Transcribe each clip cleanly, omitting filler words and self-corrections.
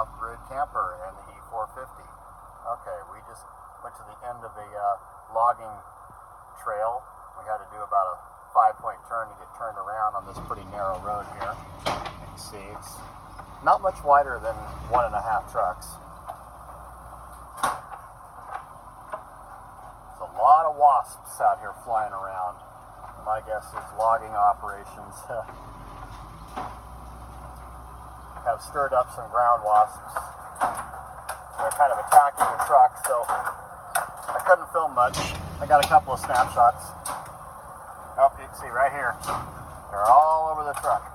off-grid camper and the E450. Okay, we just went to the end of a logging trail. We had to do about a 5-point turn to get turned around on this pretty narrow road here. You can see it's not much wider than 1.5 trucks. There's a lot of wasps out here flying around. My guess is logging operations have stirred up some ground wasps. They're kind of attacking the truck, so I couldn't film much. I got a couple of snapshots. Oh, you can see right here. They're all over the truck.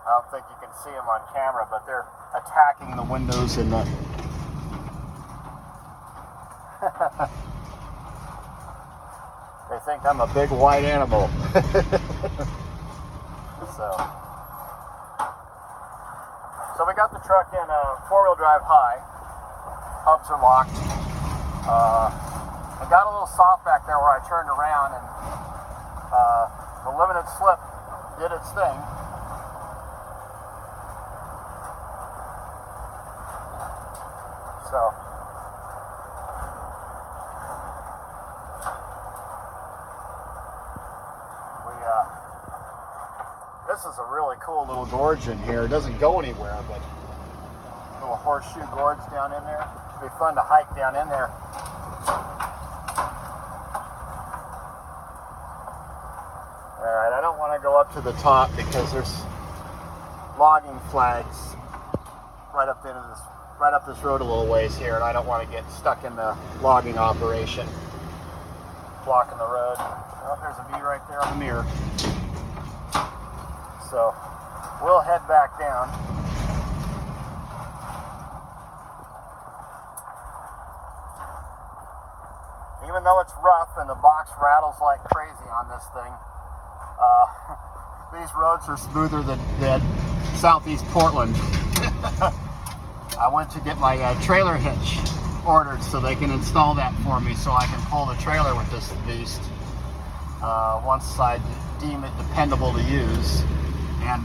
I don't think you can see them on camera, but they're attacking the windows and the... They think I'm a big white animal. So we got the truck in a 4-wheel drive high. Hubs are locked. I got a little soft back there where I turned around, and the limited slip did its thing. So this is a really cool little gorge in here. It doesn't go anywhere, but a little horseshoe gorge down in there. It'd be fun to hike down in there. Alright, I don't want to go up to the top because there's logging flags right up this road a little ways here, and I don't want to get stuck in the logging operation blocking the road. Oh, there's a V right there on the mirror. So we'll head back down. Even though it's rough and the box rattles like crazy on this thing, these roads are smoother than Southeast Portland. I went to get my trailer hitch ordered so they can install that for me so I can pull the trailer with this beast once I deem it dependable to use. And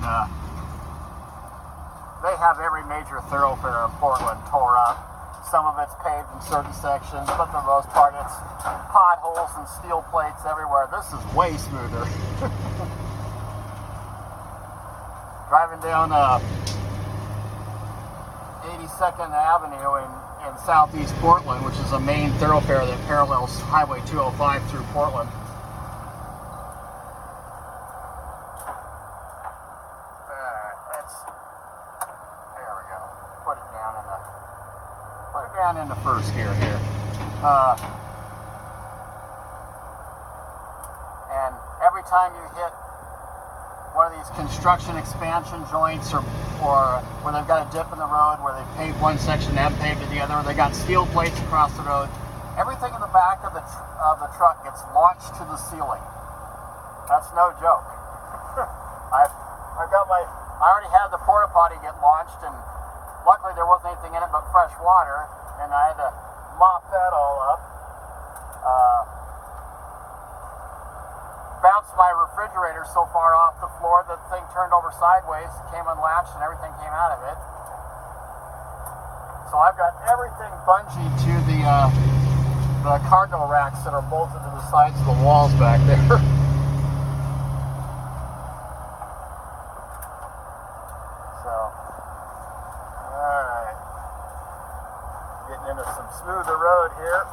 they have every major thoroughfare in Portland tore up. Some of it's paved in certain sections, but for the most part it's potholes and steel plates everywhere. This is way smoother. Driving down 82nd Avenue in Southeast Portland, which is a main thoroughfare that parallels Highway 205 through Portland. Down into first gear here. And every time you hit one of these construction expansion joints or where they've got a dip in the road, where they've paved one section, they haven't paved the other, or they got steel plates across the road, everything in the back of the truck gets launched to the ceiling. That's no joke. I already had the porta potty get launched, and luckily there wasn't anything in it but fresh water, and I had to mop that all up. Bounced my refrigerator so far off the floor that the thing turned over sideways, came unlatched, and everything came out of it. So I've got everything bungeed to the cargo racks that are bolted to the sides of the walls back there. Into some smoother road here.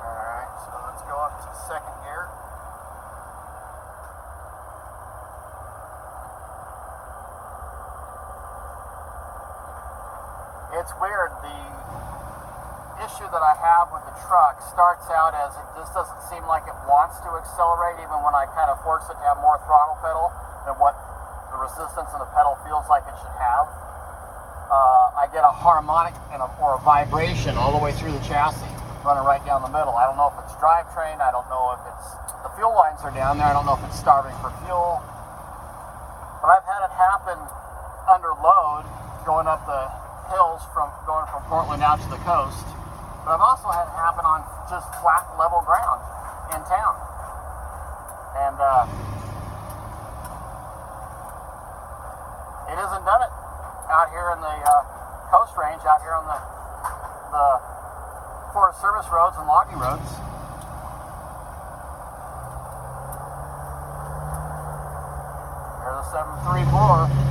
Alright, so let's go up to second gear. It's weird, the issue that I have with the truck starts out as it just doesn't seem like it wants to accelerate, even when I kind of force it to have more throttle pedal than what the resistance in the pedal feels like it should have. I get a harmonic or a vibration all the way through the chassis, running right down the middle. I don't know if it's drivetrain, I don't know if it's the fuel lines are down there, I don't know if it's starving for fuel. But I've had it happen a under load going up the hills going from Portland out to the coast. But I've also had it happen on just flat, level ground in town. And it hasn't done it out here in the coast range, out here on the Forest Service roads and logging roads. There's a 734.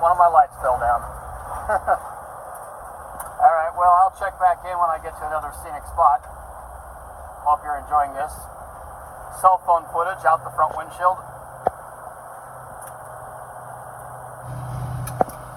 One of my lights fell down. Alright, well, I'll check back in when I get to another scenic spot. Hope you're enjoying this. Cell phone footage out the front windshield.